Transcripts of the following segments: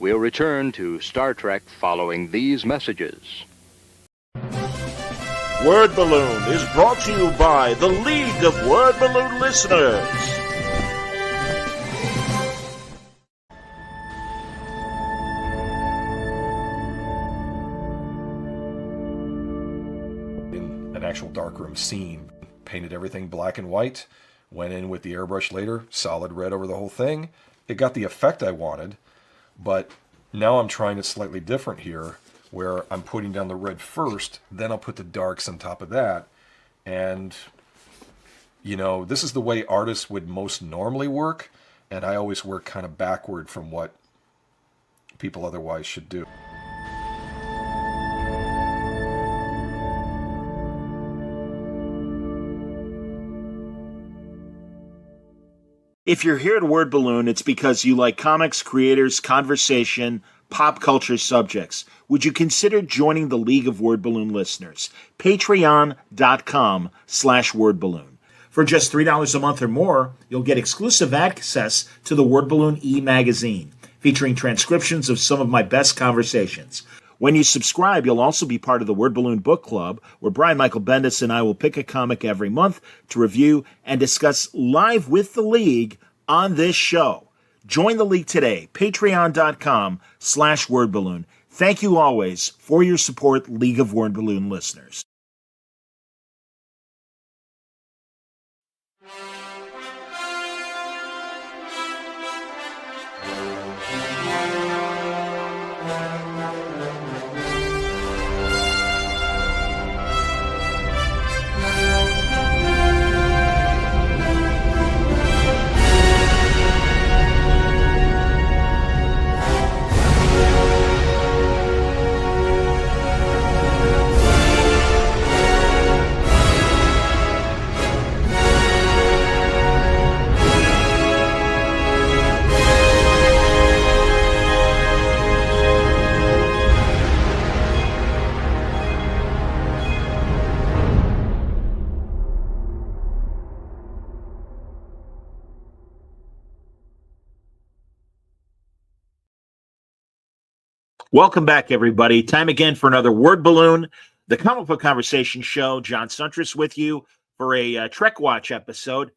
We'll return to Star Trek following these messages. Word Balloon is brought to you by the League of Word Balloon Listeners. In an actual darkroom scene, painted everything black and white, went in with the airbrush later, solid red over the whole thing. It got the effect I wanted, but now I'm trying it slightly different here, where I'm putting down the red first, then I'll put the darks on top of that. And, you know, this is the way artists would most normally work, and I always work kind of backward from what people otherwise should do. If you're here at Word Balloon, it's because you like comics, creators, conversation, pop culture subjects. Would you consider joining the League of Word Balloon Listeners? Patreon.com/wordballoon. For just $3 a month or more, you'll get exclusive access to the Word Balloon e-magazine, featuring transcriptions of some of my best conversations. When you subscribe, you'll also be part of the Word Balloon Book Club, where Brian Michael Bendis and I will pick a comic every month to review and discuss live with the League on this show. Join the League today, patreon.com/wordballoon. Thank you always for your support, League of Word Balloon listeners. Welcome back, everybody. Time again for another Word Balloon, the comic book conversation show. John Suntress with you for a Trek Watch episode.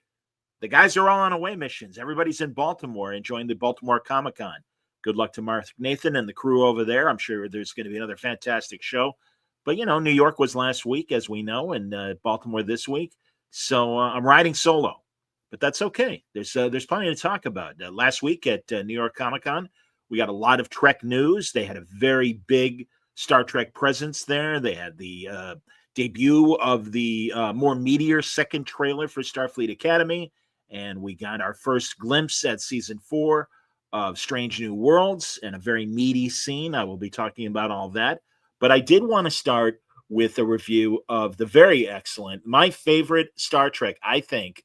The guys are all on away missions. Everybody's in Baltimore enjoying the Baltimore Comic-Con. Good luck to Mark Nathan and the crew over there. I'm sure there's going to be another fantastic show. But, you know, New York was last week, as we know, and Baltimore this week. So I'm riding solo. But that's okay. There's plenty to talk about. Last week at New York Comic-Con, we got a lot of Trek news. They had a very big Star Trek presence there. They had the debut of the more meatier second trailer for Starfleet Academy. And we got our first glimpse at season 4 of Strange New Worlds and a very meaty scene. I will be talking about all that. But I did want to start with a review of the very excellent, my favorite Star Trek, I think,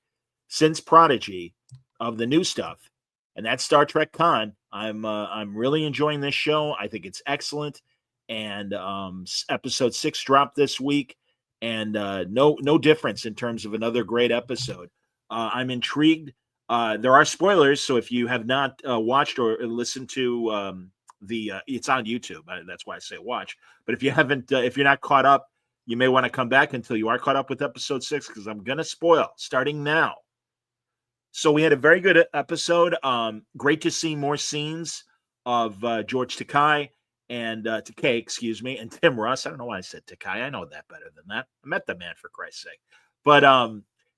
since Prodigy, of the new stuff. And that's Star Trek Con. I'm really enjoying this show. I think it's excellent. And episode 6 dropped this week, and no difference in terms of another great episode. I'm intrigued. There are spoilers, so if you have not watched or listened to it's on YouTube. That's why I say watch. But if you haven't, if you're not caught up, you may want to come back until you are caught up with episode 6, because I'm gonna spoil starting now. So we had a very good episode. Great to see more scenes of George Takei and Takei, and Tim Russ. I don't know why I said Takei. I know that better than that. I met the man, for Christ's sake. But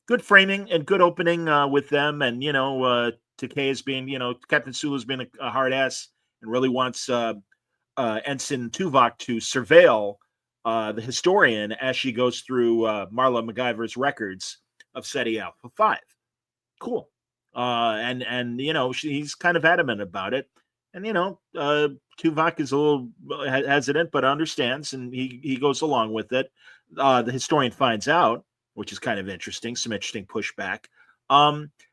good framing and good opening with them. And, you know, Takei is being, you know, Captain Sulu's been a hard ass and really wants Ensign Tuvok to surveil the historian as she goes through Marla MacGyver's records of SETI Alpha 5. Cool. And you know, he's kind of adamant about it. And, you know, Tuvok is a little hesitant, but understands, and he goes along with it. The historian finds out, which is kind of interesting, some interesting pushback.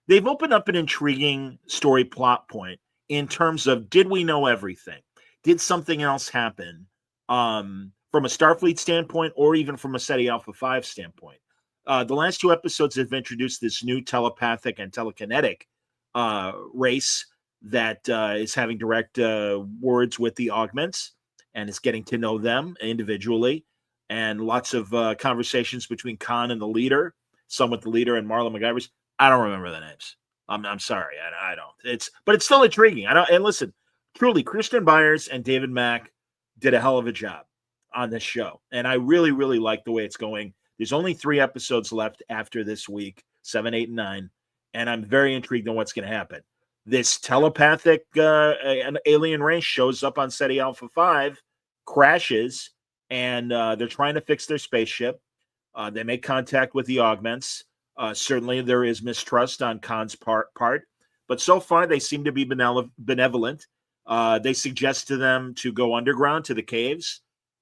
They've opened up an intriguing story plot point in terms of, did we know everything? Did something else happen from a Starfleet standpoint, or even from a SETI Alpha 5 standpoint? The last 2 episodes have introduced this new telepathic and telekinetic race that is having direct words with the augments and is getting to know them individually, and lots of conversations between Khan and the leader, some with the leader and Marlon McGivers. I don't remember the names. I'm sorry, I don't. But it's still intriguing. I don't. And listen, truly, Christian Byers and David Mack did a hell of a job on this show, and I really, really like the way it's going. There's only 3 episodes left after this week, 7, 8, and 9, and I'm very intrigued on what's going to happen. This telepathic an alien race shows up on Ceti Alpha 5, crashes, and they're trying to fix their spaceship. They make contact with the augments. Certainly, there is mistrust on Khan's part, but so far they seem to be benevolent. They suggest to them to go underground to the caves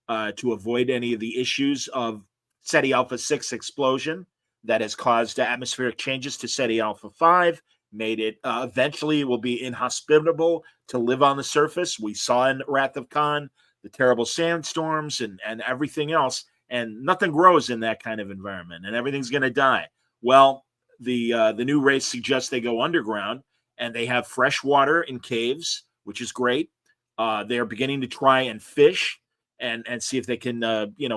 to avoid any of the issues of Ceti Alpha 6 explosion that has caused atmospheric changes to Ceti Alpha 5, made it eventually will be inhospitable to live on the surface. We saw in Wrath of Khan the terrible sandstorms and everything else, and nothing grows in that kind of environment, and everything's going to die. Well, the new race suggests they go underground, and they have fresh water in caves, which is great. They are beginning to try and fish and see if they can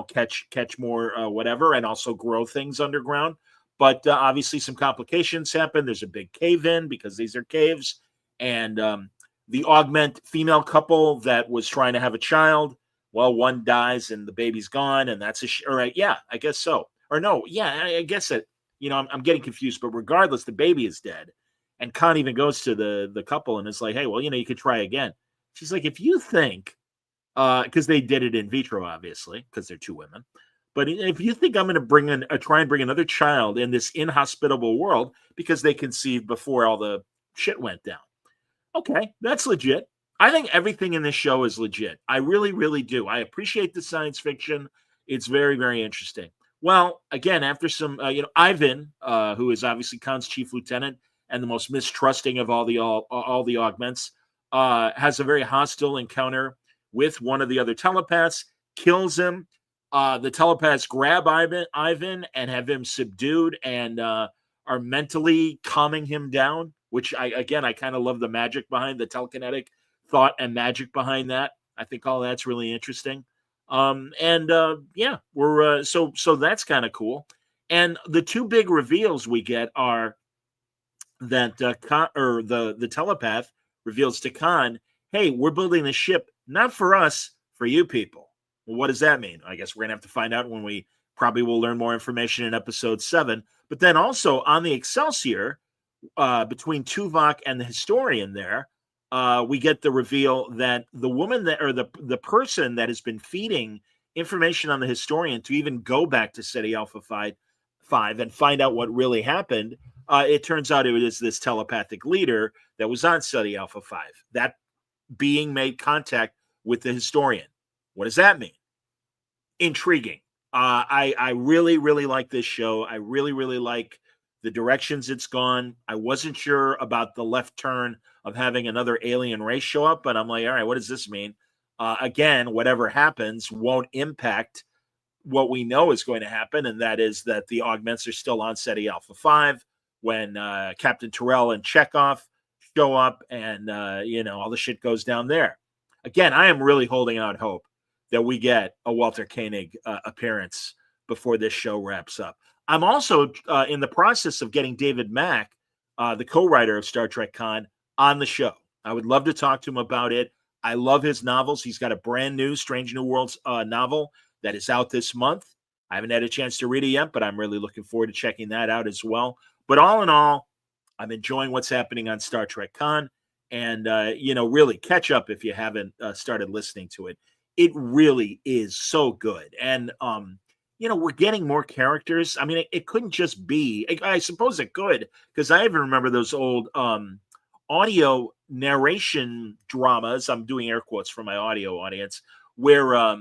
catch more whatever, and also grow things underground. But obviously some complications happen. There's a big cave in because these are caves, and the augment female couple that was trying to have a child, well, one dies and the baby's gone, and that's all right. Yeah, I guess so. Or no, yeah, I guess it. I'm getting confused, but regardless, the baby is dead. And Khan even goes to the couple and is like, hey, well, you could try again. She's like, if you think, because they did it in vitro, obviously, because they're 2 women. But if you think I'm going to try and bring another child in this inhospitable world because they conceived before all the shit went down. Okay, that's legit. I think everything in this show is legit. I really, really do. I appreciate the science fiction. It's very, very interesting. Well, again, after some, Ivan, who is obviously Khan's chief lieutenant and the most mistrusting of all the augments, has a very hostile encounter with one of the other telepaths, kills him. The telepaths grab Ivan and have him subdued and are mentally calming him down, which I kind of love the magic behind the telekinetic thought and magic behind that. I think all that's really interesting. We're so that's kind of cool. And the 2 big reveals we get are that the telepath reveals to Khan, hey, we're building a ship not for us, for you people. Well, what does that mean? I guess we're going to have to find out when we probably will learn more information in episode 7. But then also on the Excelsior, between Tuvok and the historian there, we get the reveal that the woman the person that has been feeding information on the historian to even go back to Ceti Alpha 5 and find out what really happened, it turns out it is this telepathic leader that was on Ceti Alpha 5. That being made contact with the historian. What does that mean? Intriguing. I really, really like this show. I really, really like the directions it's gone. I wasn't sure about the left turn of having another alien race show up, but I'm like, all right, what does this mean? Again, whatever happens won't impact what we know is going to happen, and that is that the augments are still on Ceti Alpha 5 when Captain Terrell and Chekhov show up, and all the shit goes down there. Again, I am really holding out hope that we get a Walter Koenig appearance before this show wraps up. I'm also in the process of getting David Mack, the co-writer of Star Trek Con, on the show. I would love to talk to him about it. I love his novels. He's got a brand new Strange New Worlds novel that is out this month. I haven't had a chance to read it yet, but I'm really looking forward to checking that out as well. But all in all, I'm enjoying what's happening on Star Trek Con. And, really catch up if you haven't started listening to it. It really is so good. And, we're getting more characters. I mean, it couldn't just be, I suppose it could, because I even remember those old audio narration dramas. I'm doing air quotes for my audio audience, where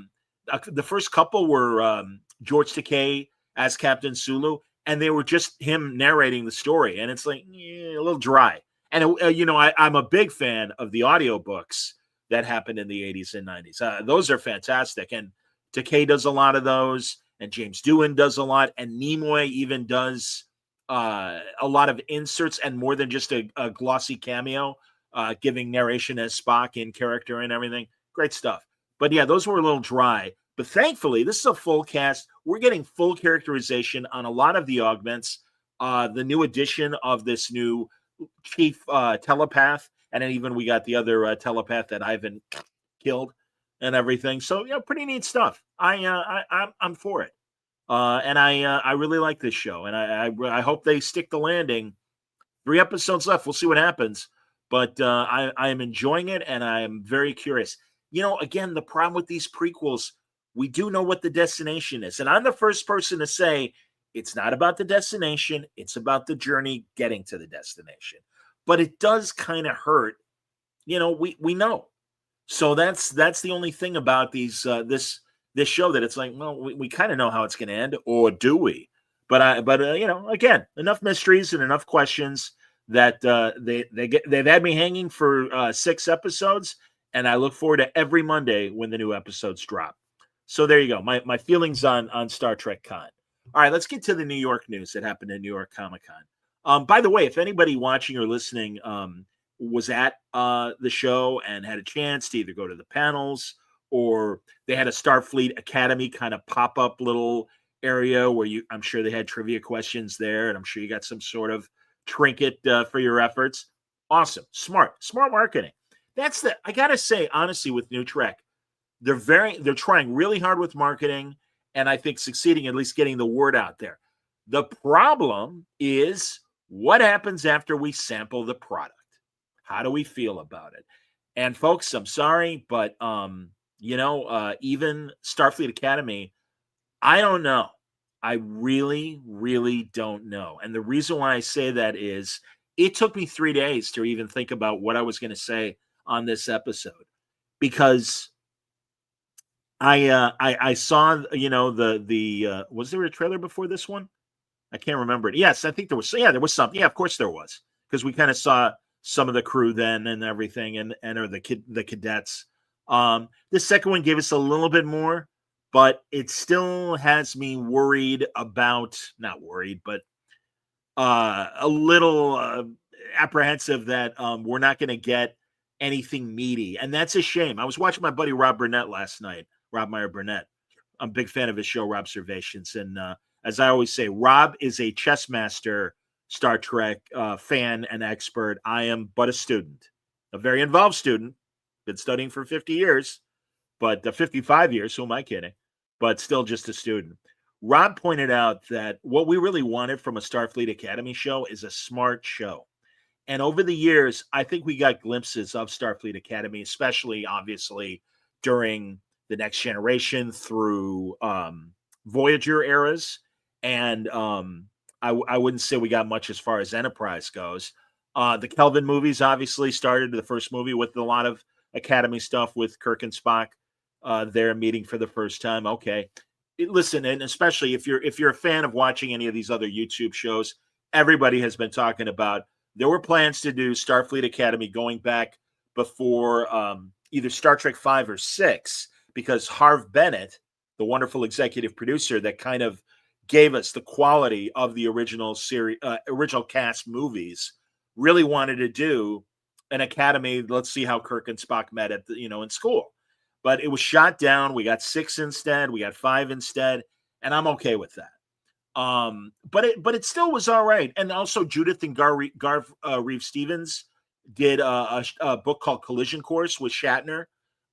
the first couple were George Takei as Captain Sulu, and they were just him narrating the story. And it's like a little dry. And, I'm a big fan of the audiobooks that happened in the 80s and 90s. Those are fantastic. And Takei does a lot of those, and James Doohan does a lot, and Nimoy even does a lot of inserts and more than just a glossy cameo giving narration as Spock in character and everything. Great stuff. But yeah, those were a little dry. But thankfully, this is a full cast. We're getting full characterization on a lot of the augments. The new addition of this new chief telepath, and then even we got the other telepath that Ivan killed and everything. So yeah, pretty neat stuff. I'm for it, and I really like this show, and I hope they stick the landing. 3 episodes left. We'll see what happens, but I am enjoying it, and I am very curious. Again, the problem with these prequels, we do know what the destination is, and I'm the first person to say it's not about the destination; it's about the journey getting to the destination. But it does kind of hurt. We know. So that's the only thing about these this show, that it's like, well, we kind of know how it's going to end, or do we? But again, enough mysteries and enough questions that they've had me hanging for 6 episodes, and I look forward to every Monday when the new episodes drop. So there you go. My feelings on Star Trek Con. All right, let's get to the New York news that happened in New York Comic Con. By the way, if anybody watching or listening was at the show and had a chance to either go to the panels, or they had a Starfleet Academy kind of pop-up little area where I'm sure they had trivia questions there, and I'm sure you got some sort of trinket for your efforts. Awesome. Smart marketing. I gotta say, honestly, with New Trek, they're trying really hard with marketing, and I think succeeding, at least getting the word out there. The problem is, what happens after we sample the product? How do we feel about it? And folks, I'm sorry, but even Starfleet Academy, I don't know. I really, really don't know. And the reason why I say that is it took me 3 days to even think about what I was going to say on this episode, because I saw, the was there a trailer before this one? I can't remember it. Yes, I think there was. Yeah, there was something. Yeah, of course there was, because we kind of saw some of the crew then and everything, and or the cadets. The second one gave us a little bit more, but it still has me worried about, not worried, but a little apprehensive that we're not going to get anything meaty, and that's a shame. I was watching my buddy Rob Burnett last night. Rob Meyer Burnett. I'm a big fan of his show, Robservations, and as I always say, Rob is a chess master, Star Trek fan and expert. I am but a student, a very involved student. Been studying for 50 years, but 55 years. Who am I kidding? But still just a student. Rob pointed out that what we really wanted from a Starfleet Academy show is a smart show. And over the years, I think we got glimpses of Starfleet Academy, especially, obviously, during the Next Generation through Voyager eras. And I wouldn't say we got much as far as Enterprise goes. The Kelvin movies obviously started, the first movie, with a lot of Academy stuff with Kirk and Spock there meeting for the first time. Okay. Listen, and especially if you're a fan of watching any of these other YouTube shows, everybody has been talking about, there were plans to do Starfleet Academy going back before either Star Trek 5 or 6, because Harv Bennett, the wonderful executive producer that kind of gave us the quality of the original series, original cast movies, really wanted to do an Academy. Let's see how Kirk and Spock met at in school. But it was shot down. We got 6 instead. We got 5 instead, and I'm okay with that. But it still was all right. And also Judith and Garv Reeve Stevens did a book called Collision Course with Shatner,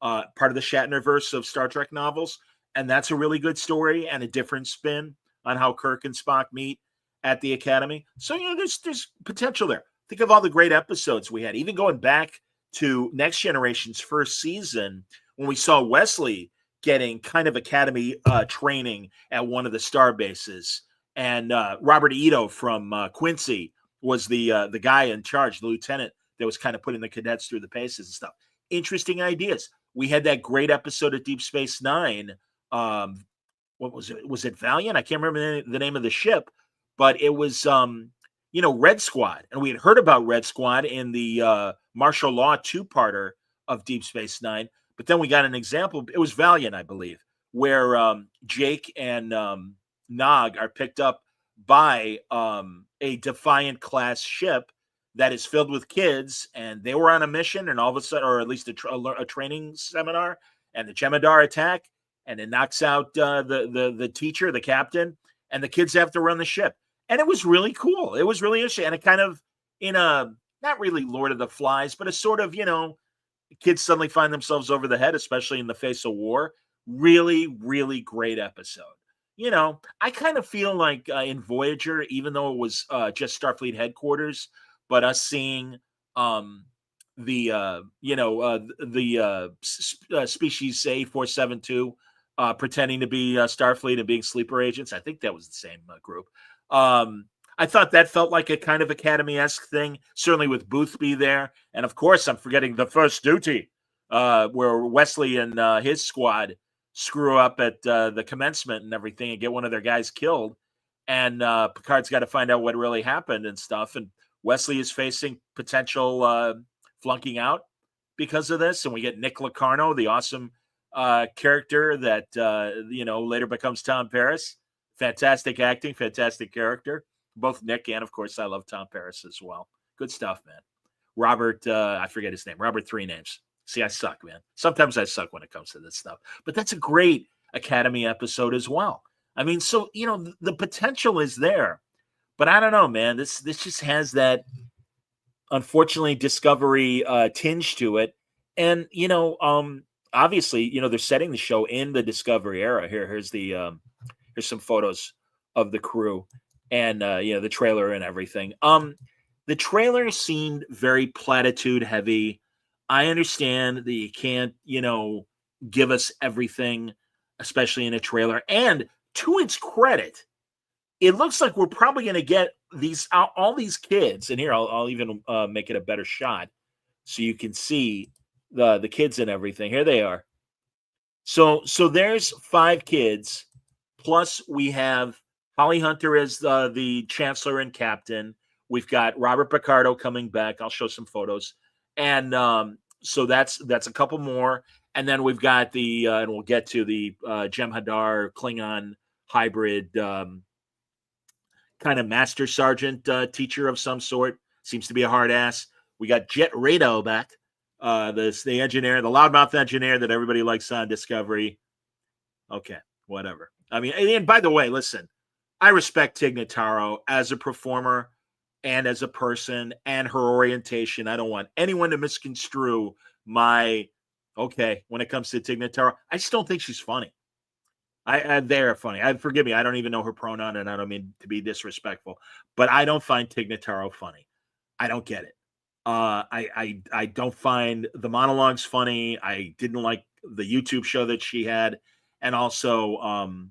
part of the Shatnerverse of Star Trek novels, and that's a really good story and a different spin on how Kirk and Spock meet at the Academy. So there's potential there. Think of all the great episodes we had, even going back to Next Generation's first season, when we saw Wesley getting kind of Academy training at one of the star bases. And Robert Ito from Quincy was the guy in charge, the lieutenant that was kind of putting the cadets through the paces and stuff. Interesting ideas. We had that great episode of Deep Space Nine. What was it? Was it Valiant? I can't remember the name of the ship, but it was, Red Squad. And we had heard about Red Squad in the martial law 2-parter of Deep Space Nine. But then we got an example. It was Valiant, I believe, where Jake and Nog are picked up by a Defiant class ship that is filled with kids, and they were on a mission, and all of a sudden, or at least a training seminar, and the Jem'Hadar attack, and it knocks out the teacher, the captain, and the kids have to run the ship. And it was really cool. It was really interesting. And it kind of, in a, not really Lord of the Flies, but a sort of, kids suddenly find themselves over the head, especially in the face of war. Really, really great episode. I kind of feel like in Voyager, even though it was just Starfleet headquarters, but us seeing the species A472 pretending to be Starfleet and being sleeper agents. I think that was the same group. I thought that felt like a kind of Academy-esque thing, certainly with Boothby there. And of course, I'm forgetting The First Duty, where Wesley and his squad screw up at the commencement and everything and get one of their guys killed. And Picard's got to find out what really happened and stuff. And Wesley is facing potential flunking out because of this. And we get Nick Locarno, the awesome character that, later becomes Tom Paris. Fantastic acting, fantastic character. Both Nick and, of course, I love Tom Paris as well. Good stuff, man. Robert, I forget his name. Robert, 3 names. See, I suck, man. Sometimes I suck when it comes to this stuff. But that's a great Academy episode as well. I mean, so, the potential is there. But I don't know, man. This just has that, unfortunately, Discovery tinge to it. And, obviously, they're setting the show in the Discovery era. Here's some photos of the crew and, the trailer and everything. The trailer seemed very platitude heavy. I understand that you can't, give us everything, especially in a trailer. And to its credit, it looks like we're probably going to get all these kids. And here, I'll even make it a better shot so you can see the kids and everything. Here they are. So there's 5 kids. Plus, we have Holly Hunter as the Chancellor and Captain. We've got Robert Picardo coming back. I'll show some photos. And so that's a couple more. And then we've got and we'll get to the Jem'Hadar Klingon hybrid kind of master sergeant teacher of some sort. Seems to be a hard ass. We got Jet Rado back. The engineer, the loudmouth engineer that everybody likes on Discovery. Okay, whatever. I mean, and by the way, listen, I respect Tig Notaro as a performer and as a person and her orientation. I don't want anyone to misconstrue when it comes to Tig Notaro. I just don't think she's funny. They're funny. Forgive me, I don't even know her pronoun, and I don't mean to be disrespectful, but I don't find Tig Notaro funny. I don't get it. I don't find the monologues funny. I didn't like the YouTube show that she had, and also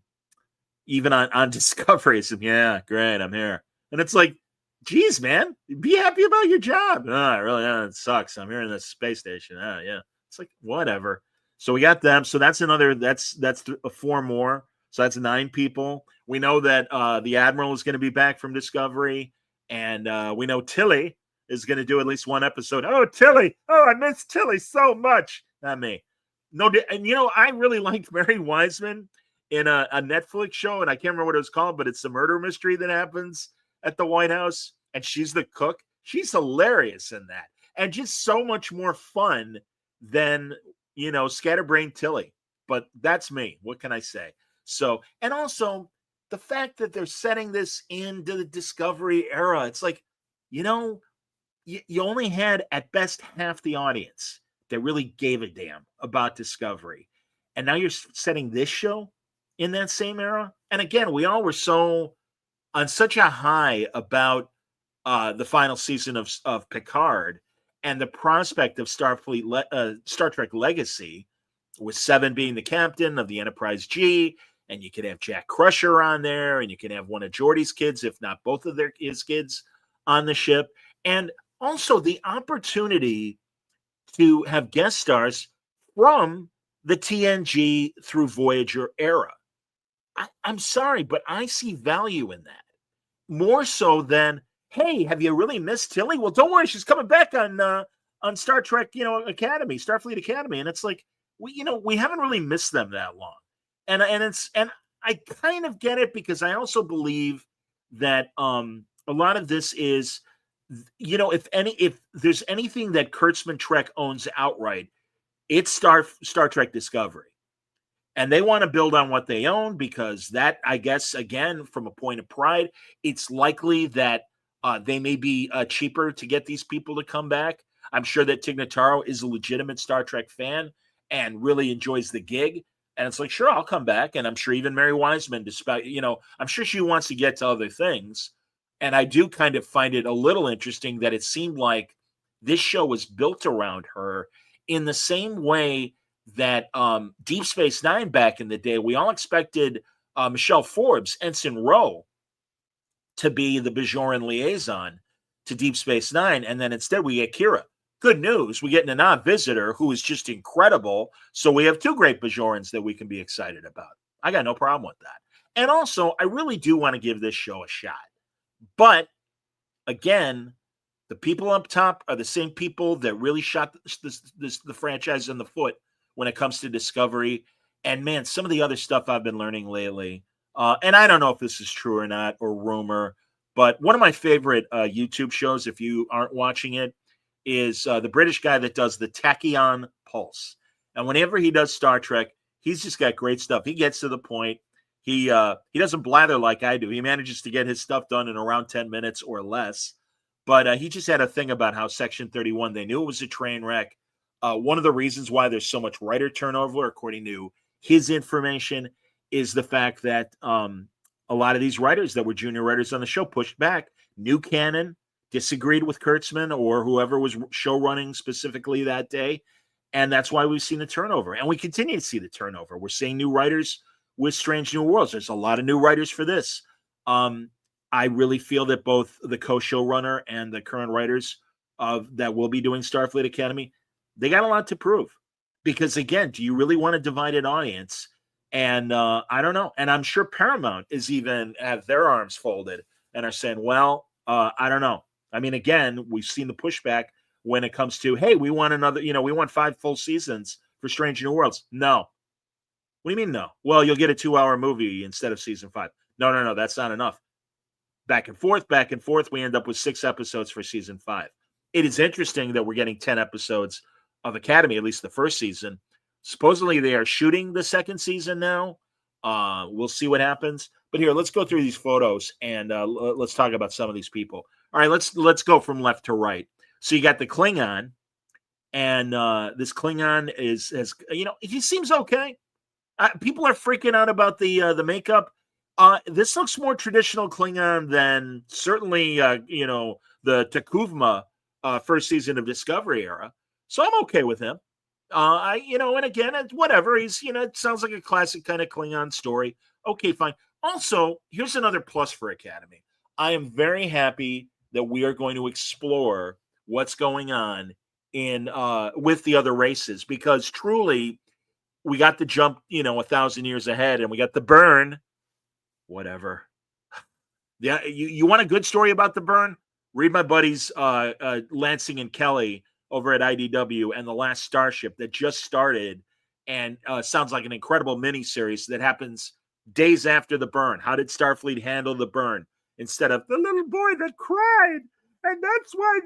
even on Discovery, it's yeah, great, I'm here, and it's like, geez, man, be happy about your job. It sucks. I'm here in this space station. Yeah, it's like whatever. So we got them. So that's 4 more. So that's 9 people. We know that the Admiral is going to be back from Discovery, and we know Tilly is going to do at least 1 episode. Oh, Tilly! Oh, I miss Tilly so much. Not me. No, and I really liked Mary Wiseman in a Netflix show, and I can't remember what it was called, but it's the murder mystery that happens at the White House, and she's the cook. She's hilarious in that, and just so much more fun than Scatterbrain Tilly. But that's me. What can I say? So, and also the fact that they're setting this into the Discovery era, it's like, you only had at best half the audience that really gave a damn about Discovery, and now you're setting this show in that same era. And again, we all were on such a high about the final season of Picard and the prospect of Star Trek Legacy, with 7 being the captain of the Enterprise G, and you could have Jack Crusher on there, and you can have one of Geordi's kids, if not both of his kids, on the ship, and also the opportunity to have guest stars from the TNG through Voyager era. I'm sorry, but I see value in that. More so than, hey, have you really missed Tilly? Well, don't worry, she's coming back on Star Trek, Academy, Starfleet Academy. And it's like, we haven't really missed them that long. And I kind of get it, because I also believe that a lot of this is if there's anything that Kurtzman Trek owns outright, it's Star Trek Discovery. And they want to build on what they own because that, I guess, again, from a point of pride, it's likely that they may be cheaper to get these people to come back. I'm sure that Tig Notaro is a legitimate Star Trek fan and really enjoys the gig. And it's like, sure, I'll come back. And I'm sure even Mary Wiseman, despite, I'm sure she wants to get to other things. And I do kind of find it a little interesting that it seemed like this show was built around her in the same way that Deep Space Nine back in the day, we all expected Michelle Forbes, Ensign Ro, to be the Bajoran liaison to Deep Space Nine. And then instead we get Kira. Good news. We get Nana Visitor, who is just incredible. So we have two great Bajorans that we can be excited about. I got no problem with that. And also, I really do want to give this show a shot. But again, the people up top are the same people that really shot the franchise in the foot when it comes to Discovery. And man, some of the other stuff I've been learning lately, and I don't know if this is true or not, or rumor, but one of my favorite YouTube shows, if you aren't watching it, is the British guy that does the Tachyon Pulse. And whenever he does Star Trek, he's just got great stuff. He gets to the point. He doesn't blather like I do. He manages to get his stuff done in around 10 minutes or less. But he just had a thing about how Section 31, they knew it was a train wreck. One of the reasons why there's so much writer turnover, according to his information, is the fact that a lot of these writers that were junior writers on the show pushed back. New canon disagreed with Kurtzman or whoever was show running specifically that day. And that's why we've seen the turnover. And we continue to see the turnover. We're seeing new writers with Strange New Worlds. There's a lot of new writers for this. I really feel that both the co-showrunner and the current writers that will be doing Starfleet Academy, they got a lot to prove. Because again, do you really want a divided audience? And I don't know. And I'm sure Paramount is even have their arms folded and are saying, well, I don't know. I mean, again, we've seen the pushback when it comes to, hey, we want another, we want 5 full seasons for Strange New Worlds. No. What do you mean no? Well, you'll get a 2-hour movie instead of season 5. No, that's not enough. Back and forth, we end up with 6 episodes for season 5. It is interesting that we're getting 10 episodes of Academy, at least the first season. Supposedly they are shooting the second season now. We'll see what happens. But here, let's go through these photos and let's talk about some of these people. All right, let's go from left to right. So you got the Klingon, and this Klingon he seems okay. People are freaking out about the makeup. This looks more traditional Klingon than certainly the Takuvma first season of Discovery era. So I'm okay with him. And again, it's whatever. He's, it sounds like a classic kind of Klingon story. Okay, fine. Also, here's another plus for Academy. I am very happy that we are going to explore what's going on in with the other races, because truly we got the jump, 1,000 years ahead, and we got the burn. Whatever. Yeah, you want a good story about the burn? Read my buddies Lansing and Kelly over at IDW and The Last Starship that just started, and sounds like an incredible miniseries that happens days after the burn. How did Starfleet handle the burn? Instead of the little boy that cried, and that's why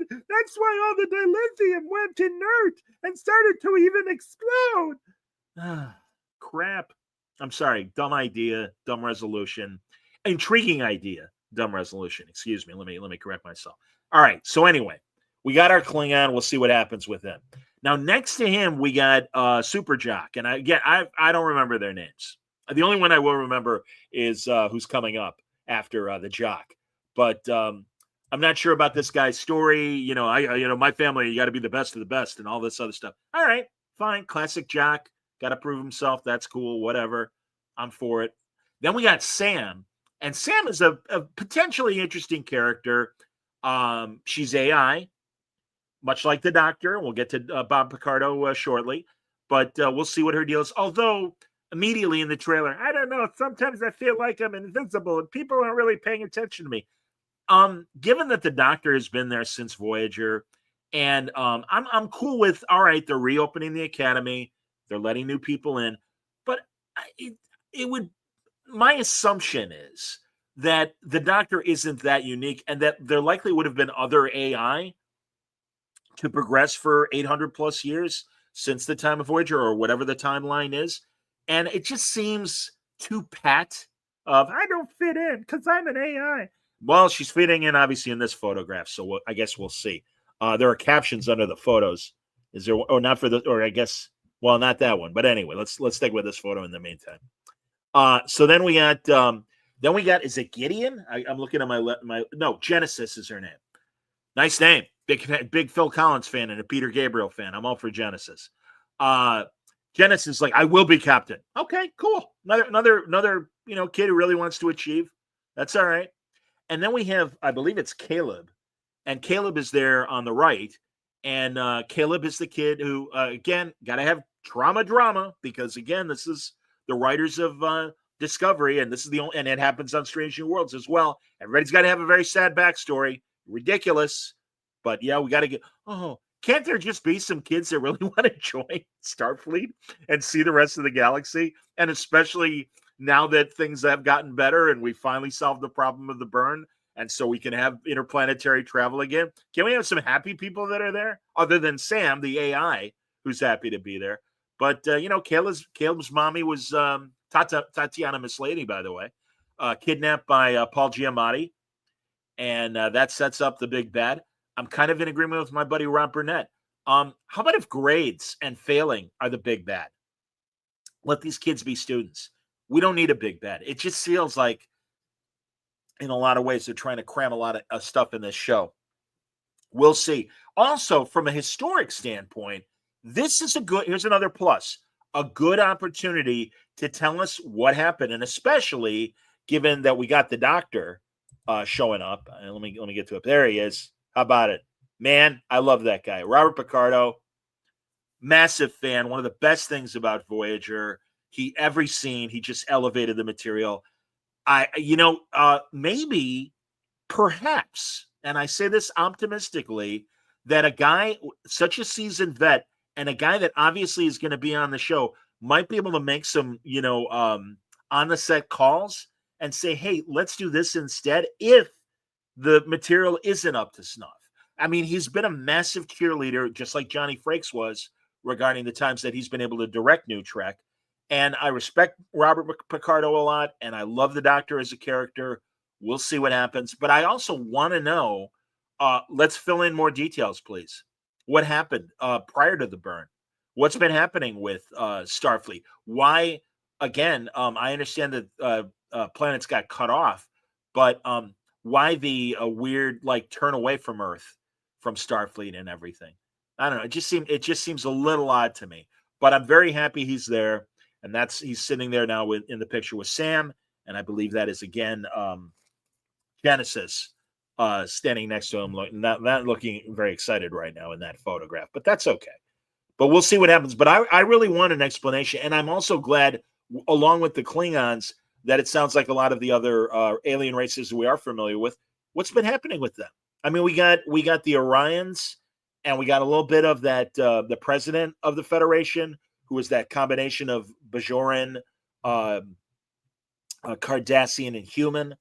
all the dilithium went inert and started to even explode. Crap. I'm sorry. Dumb idea, dumb resolution. Intriguing idea, dumb resolution. Excuse me. Let me correct myself. All right. So anyway, we got our Klingon. We'll see what happens with him. Now, next to him, we got Super Jock. And I don't remember their names. The only one I will remember is who's coming up after the Jock. But I'm not sure about this guy's story. My family, you got to be the best of the best and all this other stuff. All right, fine. Classic Jock. Got to prove himself. That's cool. Whatever. I'm for it. Then we got Sam. And Sam is a potentially interesting character. She's AI, much like the Doctor. We'll get to Bob Picardo shortly. But we'll see what her deal is. Although, immediately in the trailer, I don't know. Sometimes I feel like I'm invincible and people aren't really paying attention to me. Given that the Doctor has been there since Voyager, and I'm cool with, all right, they're reopening the Academy. They're letting new people in. But it would, my assumption is that the Doctor isn't that unique, and that there likely would have been other AI to progress for 800 plus years since the time of Voyager, or whatever the timeline is. And it just seems too pat of, I don't fit in because I'm an AI. Well, she's fitting in, obviously, in this photograph. So I guess we'll see. There are captions under the photos. Is there? Oh, not for the, or I guess, well, not that one. But anyway, let's stick with this photo in the meantime. So then we got, is it Gideon? I'm looking at no, Genesis is her name. Nice name. Big Phil Collins fan and a Peter Gabriel fan. I'm all for Genesis. Genesis is like, I will be captain. Okay, cool. Another kid who really wants to achieve. That's all right. And then we have, I believe it's Caleb, and Caleb is there on the right. And Caleb is the kid who, again, got to have drama, because again, this is the writers of Discovery, and this is the only, and it happens on Strange New Worlds as well. Everybody's got to have a very sad backstory. Ridiculous. But yeah, we got to get, can't there just be some kids that really want to join Starfleet and see the rest of the galaxy? And especially now that things have gotten better and we finally solved the problem of the burn, and so we can have interplanetary travel again. Can we have some happy people that are there, other than Sam, the AI, who's happy to be there? But, Caleb's mommy was Tatiana Mislady, by the way, kidnapped by Paul Giamatti. And that sets up the big bad. I'm kind of in agreement with my buddy Rob Burnett. How about if grades and failing are the big bad? Let these kids be students. We don't need a big bad. It just feels like, in a lot of ways, they're trying to cram a lot of stuff in this show. We'll see. Also, from a historic standpoint, this is here's another plus, a good opportunity to tell us what happened. And especially given that we got the Doctor showing up. And let me get to it. There he is. How about it? Man, I love that guy. Robert Picardo, massive fan. One of the best things about Voyager. Every scene, he just elevated the material. Maybe, perhaps, and I say this optimistically, that a guy, such a seasoned vet, and a guy that obviously is going to be on the show, might be able to make some, on the set calls and say, hey, let's do this instead, if the material isn't up to snuff. I mean, he's been a massive cheerleader, just like Johnny Frakes was, regarding the times that he's been able to direct New Trek. And I respect Robert Picardo a lot, and I love the Doctor as a character. We'll see what happens. But I also want to know, let's fill in more details, please. What happened prior to the burn? What's been happening with Starfleet? Why, again, I understand that planets got cut off, but why the weird turn away from Earth from Starfleet and everything? I don't know. It just seems a little odd to me. But I'm very happy he's there, and he's sitting there now in the picture with Sam, and I believe that is again Genesis standing next to him, not looking very excited right now in that photograph. But that's okay. But we'll see what happens. But I really want an explanation, and I'm also glad, along with the Klingons, that it sounds like a lot of the other alien races we are familiar with. What's been happening with them? I mean, we got the Orions, and we got a little bit of that the president of the Federation, who is that combination of Bajoran, Cardassian, and human.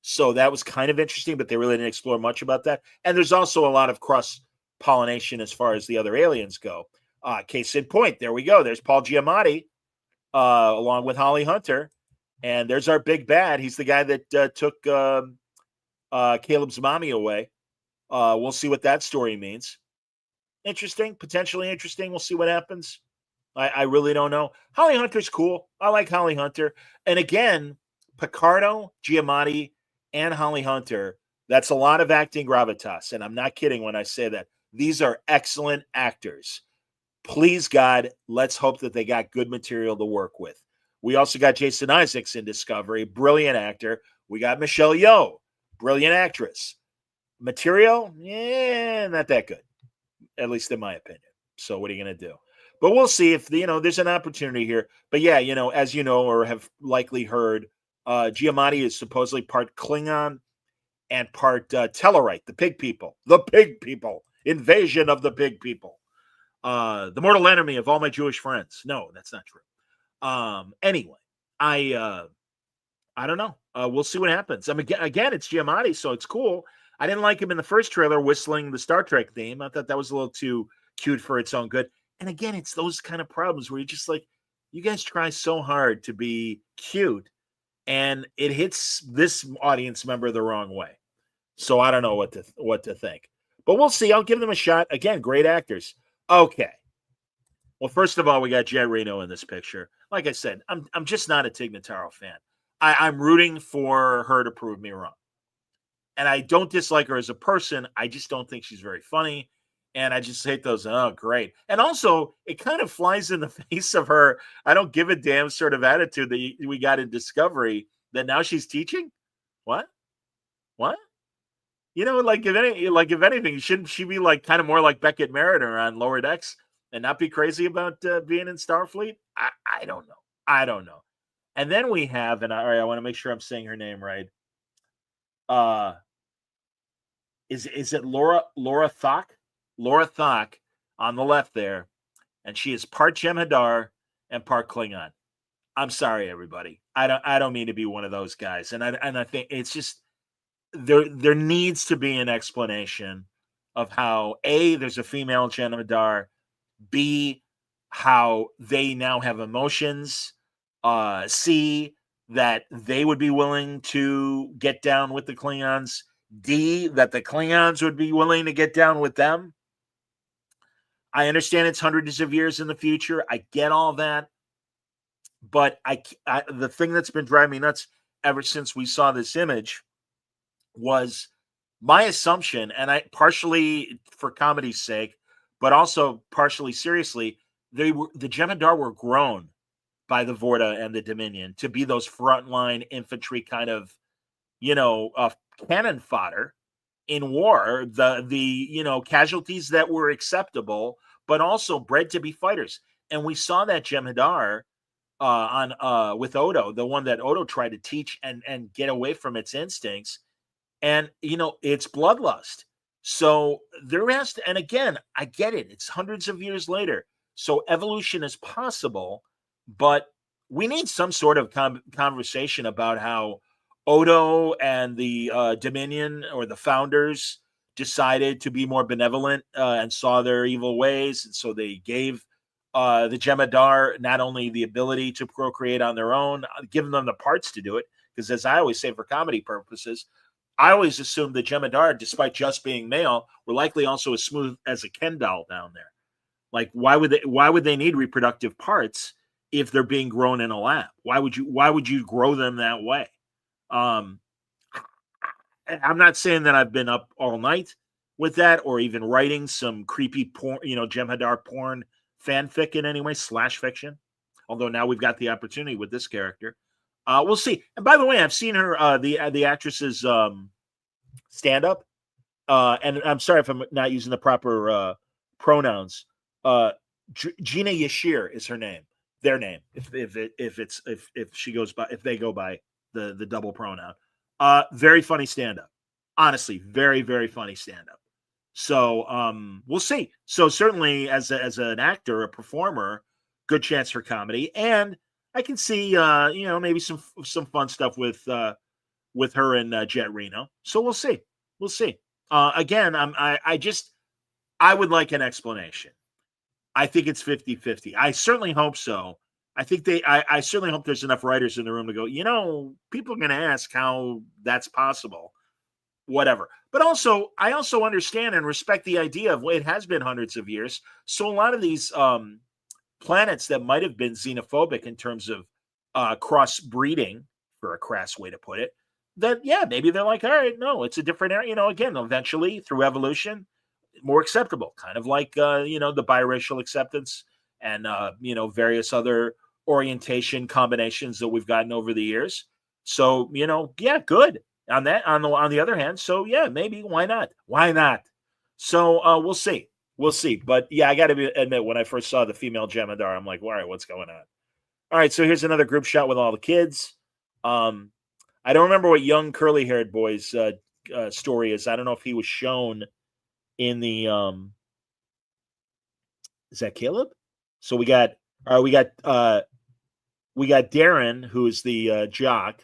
So that was kind of interesting, but they really didn't explore much about that. And there's also a lot of cross-pollination as far as the other aliens go. Case in point, there we go. There's Paul Giamatti, along with Holly Hunter. And there's our big bad. He's the guy that took Caleb's mommy away. We'll see what that story means. Interesting, potentially interesting. We'll see what happens. I really don't know. Holly Hunter's cool. I like Holly Hunter. And again, Picardo, Giamatti, and Holly Hunter, that's a lot of acting gravitas. And I'm not kidding when I say that. These are excellent actors. Please, God, let's hope that they got good material to work with. We also got Jason Isaacs in Discovery, brilliant actor. We got Michelle Yeoh, brilliant actress. Material, not that good, at least in my opinion. So what are you going to do? But we'll see if, there's an opportunity here. But yeah, as you know, or have likely heard, Giamatti is supposedly part Klingon and part Tellarite, the pig people, invasion of the pig people. The mortal enemy of all my Jewish friends. No, that's not true. Anyway, I don't know. We'll see what happens. I mean, again, it's Giamatti, so it's cool. I didn't like him in the first trailer whistling the Star Trek theme. I thought that was a little too cute for its own good. And again, it's those kind of problems where you're just like, you guys try so hard to be cute, and it hits this audience member the wrong way. So I don't know what to think. But we'll see. I'll give them a shot. Again, great actors. Okay. Well, first of all, we got Jet Reno in this picture. Like I said, I'm just not a Tig Notaro fan. I'm rooting for her to prove me wrong. And I don't dislike her as a person. I just don't think she's very funny. And I just hate those, oh, great. And also, it kind of flies in the face of her, I don't give a damn sort of attitude that we got in Discovery, that now she's teaching? What? You know, like if anything, shouldn't she be like kind of more like Beckett Mariner on Lower Decks and not be crazy about being in Starfleet? I don't know. I don't know. And then we have, and all right, I want to make sure I'm saying her name right. Is it Laura Thok? Laura Thok on the left there, and she is part Jem'Hadar and part Klingon. I'm sorry, everybody. I don't mean to be one of those guys, and I think it's just there needs to be an explanation of how A, there's a female Jem'Hadar, B, how they now have emotions, C, that they would be willing to get down with the Klingons, D, that the Klingons would be willing to get down with them. I understand it's hundreds of years in the future. I get all that. But the thing that's been driving me nuts ever since we saw this image was my assumption, and I partially for comedy's sake, but also partially seriously, the Jem'Hadar were grown by the Vorta and the Dominion to be those frontline infantry kind of, cannon fodder in war, the casualties that were acceptable, but also bred to be fighters. And we saw that Jem'Hadar with Odo, the one that Odo tried to teach and get away from its instincts. And, it's bloodlust. So there has to, and again, I get it. It's hundreds of years later. So evolution is possible, but we need some sort of conversation about how Odo and the Dominion or the founders decided to be more benevolent and saw their evil ways. And so they gave the Jem'Hadar not only the ability to procreate on their own, giving them the parts to do it. Because as I always say, for comedy purposes, I always assumed the Jem'Hadar, despite just being male, were likely also as smooth as a Ken doll down there. Like, why would they need reproductive parts if they're being grown in a lab? Why would you grow them that way? I'm not saying that I've been up all night with that, or even writing some creepy porn, Jem'Hadar porn fanfic in any way, /fiction. Although now we've got the opportunity with this character. We'll see. And by the way, I've seen her, the actress's stand up. And I'm sorry if I'm not using the proper pronouns. Gina Yashir is her name. Their name, if she goes by, if they go by the double pronoun. Very funny stand up. Honestly, very, very funny stand up. So we'll see. So certainly as an actor, a performer, good chance for comedy. And I can see maybe some fun stuff with her and Jet Reno. So we'll see. We'll see. Again, I would like an explanation. I think it's 50-50. I certainly hope so. I think I certainly hope there's enough writers in the room to go, people are going to ask how that's possible. Whatever. But also, I also understand and respect the idea of it has been hundreds of years. So a lot of these planets that might have been xenophobic in terms of crossbreeding, for a crass way to put it, that, yeah, maybe they're like, all right, no, it's a different area. Again, eventually through evolution, more acceptable, kind of like, the biracial acceptance and, various other orientation combinations that we've gotten over the years. So, yeah, good on that. On the other hand, so yeah, maybe why not? Why not? So we'll see. We'll see. But yeah, I got to admit, when I first saw the female Jem'Hadar, I'm like, all right, what's going on? All right, so here's another group shot with all the kids. I don't remember what young curly-haired boy's story is. I don't know if he was shown in the is that Caleb? So we got Darren, who is the jock,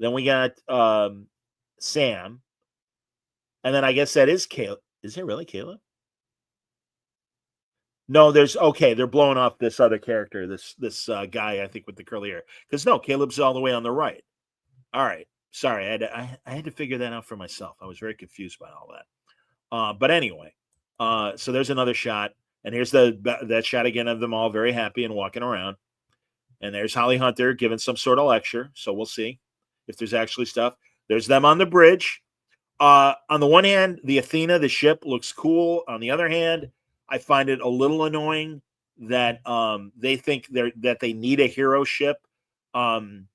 Then we got Sam. And then I guess that is Caleb. Is it really Caleb? No, they're blowing off this other character, this guy, I think, with the curly hair. Because no, Caleb's all the way on the right. All right. Sorry, I had to figure that out for myself. I was very confused by all that. But anyway, so there's another shot. And here's that shot again of them all very happy and walking around. And there's Holly Hunter giving some sort of lecture. So we'll see if there's actually stuff. There's them on the bridge. On the one hand, the Athena, the ship, looks cool. On the other hand, I find it a little annoying that they think that they need a hero ship, and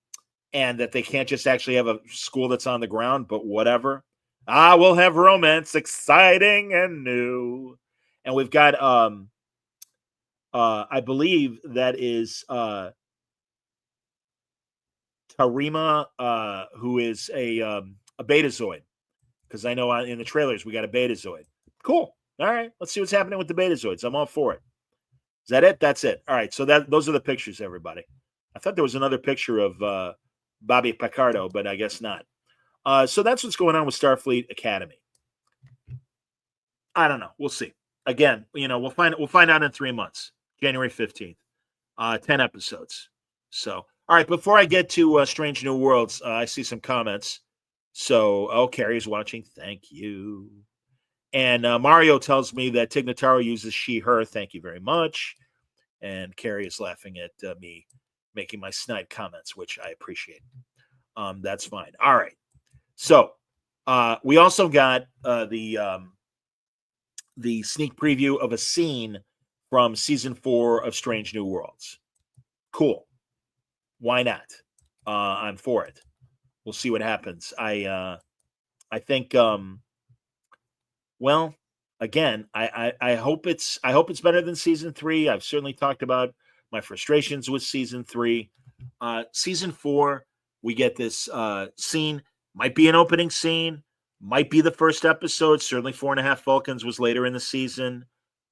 that they can't just actually have a school that's on the ground. But whatever. We'll have romance, exciting and new. And we've got I believe that is Tarima, who is a Betazoid. Because I know in the trailers we got a Betazoid. Cool. All right, let's see what's happening with the Betazoids. I'm all for it. Is that it? That's it. All right, so those are the pictures, everybody. I thought there was another picture of Bobby Picardo, but I guess not. So that's what's going on with Starfleet Academy. I don't know. We'll see. Again, we'll find out in 3 months, January 15th. 10 episodes. So, all right, before I get to Strange New Worlds, I see some comments. So, Carrie's watching. Thank you. And Mario tells me that Tig Notaro uses she, her. Thank you very much. And Carrie is laughing at me making my snide comments, which I appreciate. That's fine. All right. So, we also got the sneak preview of a scene from season 4 of Strange New Worlds. Cool. Why not? I'm for it. We'll see what happens. I think well, again, I hope it's better than season 3. I've certainly talked about my frustrations with season 3. Season 4, we get this scene. Might be an opening scene, might be the first episode. Certainly 4.5 Vulcans was later in the season.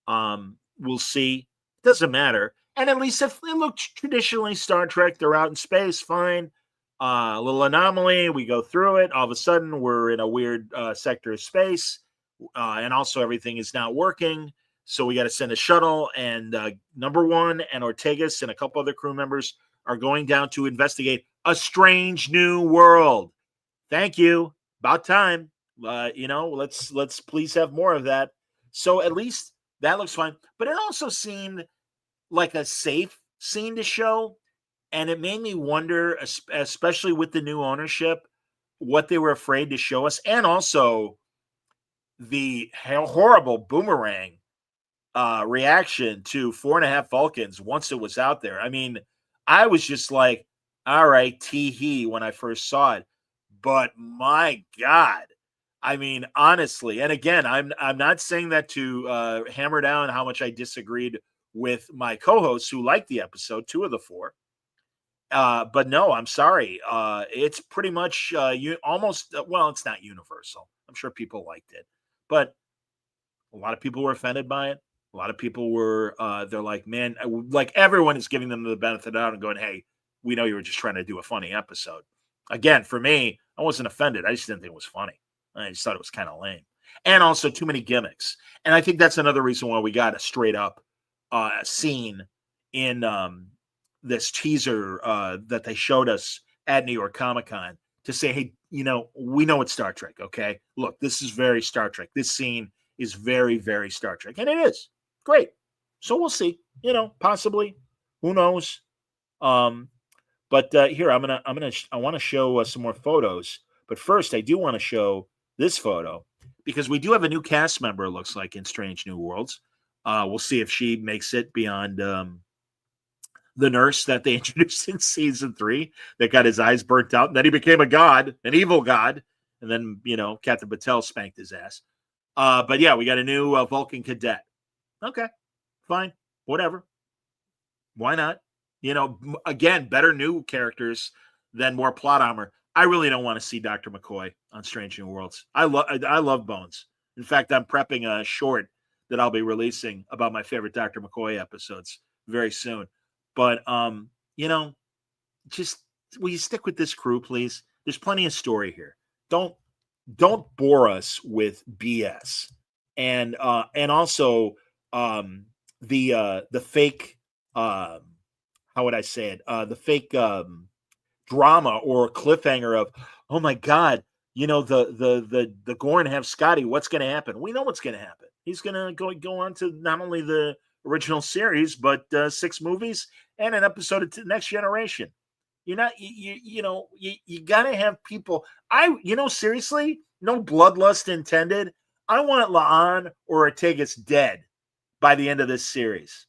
We'll see. Doesn't matter. And at least if it looked traditionally Star Trek, they're out in space, fine. A little anomaly, we go through it. All of a sudden, we're in a weird sector of space. And also everything is not working. So we got to send a shuttle. And number 1 and Ortegas and a couple other crew members are going down to investigate a strange new world. Thank you. About time. Let's please have more of that. So at least that looks fine. But it also seemed like a safe scene to show. And it made me wonder, especially with the new ownership, what they were afraid to show us. And also the horrible boomerang reaction to 4.5 Vulcans once it was out there. I mean, I was just like, all right, tee-hee when I first saw it. But my God, I mean, honestly, and again, I'm not saying that to hammer down how much I disagreed with my co-hosts who liked the episode, 2 of the 4. But no, I'm sorry. It's pretty much it's not universal. I'm sure people liked it, but a lot of people were offended by it. A lot of people were, they're like, man, like everyone is giving them the benefit of the doubt and going, hey, we know you were just trying to do a funny episode. Again, for me, I wasn't offended. I just didn't think it was funny. I just thought it was kind of lame. And also too many gimmicks. And I think that's another reason why we got a straight up scene in this teaser that they showed us at New York Comic Con to say, hey, we know it's Star Trek, okay? Look, this is very Star Trek. This scene is very, very Star Trek. And it is. Great. So we'll see. Possibly. Who knows? But here, I want to show some more photos. But first, I do want to show this photo because we do have a new cast member, it looks like, in Strange New Worlds. We'll see if she makes it beyond the nurse that they introduced in season 3 that got his eyes burnt out. And then he became a god, an evil god. And then, Captain Patel spanked his ass. But yeah, we got a new Vulcan cadet. Okay, fine, whatever. Why not? Again, better new characters than more plot armor. I really don't want to see Dr. McCoy on Strange New Worlds. I love Bones. In fact, I'm prepping a short that I'll be releasing about my favorite Dr. McCoy episodes very soon. But just will you stick with this crew, please? There's plenty of story here. Don't bore us with BS. And also the fake how would I say it? The fake drama or cliffhanger of, oh my God, the Gorn have Scotty. What's going to happen? We know what's going to happen. He's going to go on to not only the original series, but 6 movies and an episode of Next Generation. You're not, you got to have people. Seriously, no bloodlust intended. I want La'an or Ortega's dead by the end of this series.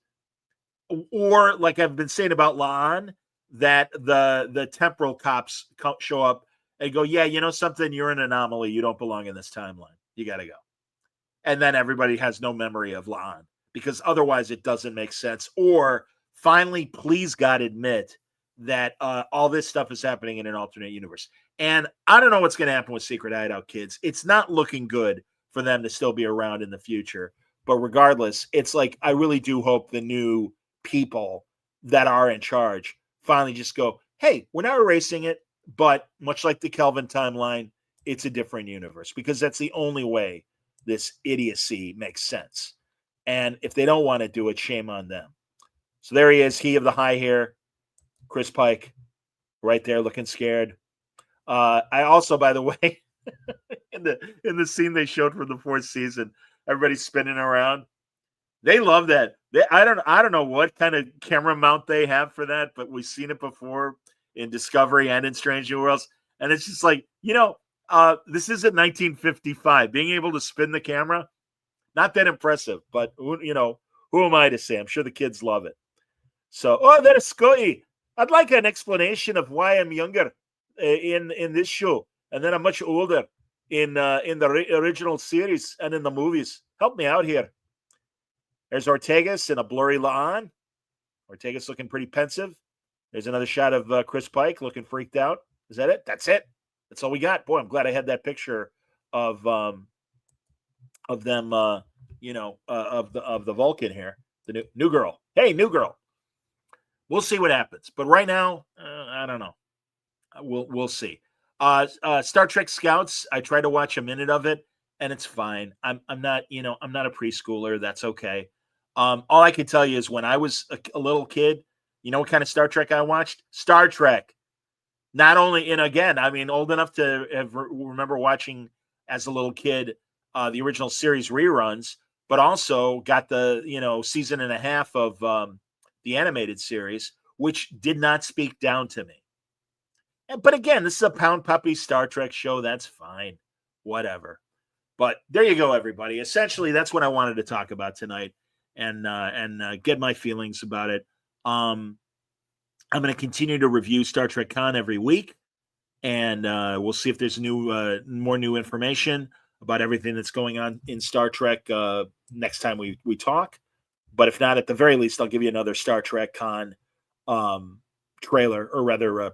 Or, like I've been saying about La'an, that the temporal cops show up and go, yeah, something, you're an anomaly. You don't belong in this timeline. You got to go. And then everybody has no memory of La'an, because otherwise it doesn't make sense. Or finally, please God, admit that all this stuff is happening in an alternate universe. And I don't know what's going to happen with Secret Hideout Kids. It's not looking good for them to still be around in the future. But regardless, it's like, I really do hope the new people that are in charge finally just go, hey, we're not erasing it, but much like the Kelvin timeline, it's a different universe, because that's the only way this idiocy makes sense. And if they don't want to do it, shame on them. So there he is, he of the high hair, Chris Pike, right there looking scared. I also, by the way, in the scene they showed from the 4th season, everybody's spinning around. They love that. I don't know what kind of camera mount they have for that, but we've seen it before in Discovery and in Strange New Worlds. And it's just like, this isn't 1955. Being able to spin the camera, not that impressive, but who am I to say? I'm sure the kids love it. So, there's Scotty. I'd like an explanation of why I'm younger in this show, and then I'm much older in the original series and in the movies. Help me out here. There's Ortegas in a blurry La'an. Ortegas looking pretty pensive. There's another shot of Chris Pike looking freaked out. Is that it? That's it. That's all we got. Boy, I'm glad I had that picture of them. Of the Vulcan here, the new girl. Hey, new girl. We'll see what happens. But right now, I don't know. We'll see. Star Trek Scouts. I tried to watch a minute of it, and it's fine. I'm not a preschooler. That's okay. All I can tell you is when I was a little kid, you know what kind of Star Trek I watched? Star Trek. Not only, and again, I mean, old enough to remember watching as a little kid the original series reruns, but also got the season and a half of the animated series, which did not speak down to me. But again, this is a pound puppy Star Trek show. That's fine, whatever. But there you go, everybody. Essentially, that's what I wanted to talk about tonight, and get my feelings about it. I'm going to continue to review Star Trek Con every week, and we'll see if there's more new information about everything that's going on in Star Trek next time we talk. But if not, at the very least, I'll give you another Star Trek Con trailer, or rather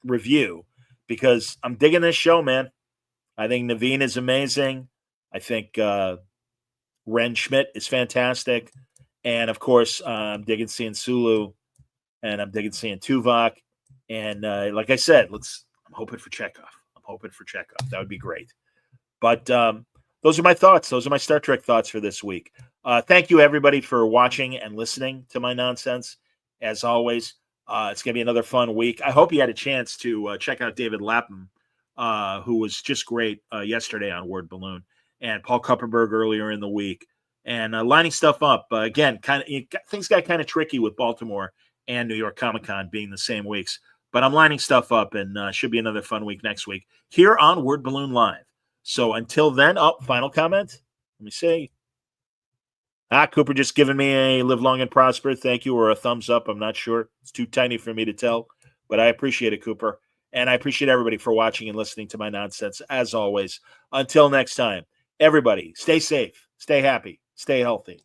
review, because I'm digging this show, man. I think Naveen is amazing. I think Ren Schmidt is fantastic. And of course, I'm digging seeing Sulu, and I'm digging seeing Tuvok. And like I said, I'm hoping for Chekhov. That would be great. But those are my thoughts. Those are my Star Trek thoughts for this week. Thank you, everybody, for watching and listening to my nonsense. As always, it's going to be another fun week. I hope you had a chance to check out David Lapham, who was just great yesterday on Word Balloon, and Paul Kupperberg earlier in the week, and lining stuff up. Again, things got kind of tricky with Baltimore and New York Comic-Con being the same weeks, but I'm lining stuff up, and should be another fun week next week here on Word Balloon Live. So until then, final comment. Let me see. Cooper just giving me a live long and prosper. Thank you, or a thumbs up. I'm not sure. It's too tiny for me to tell, but I appreciate it, Cooper. And I appreciate everybody for watching and listening to my nonsense, as always. Until next time, everybody, stay safe, stay happy, stay healthy.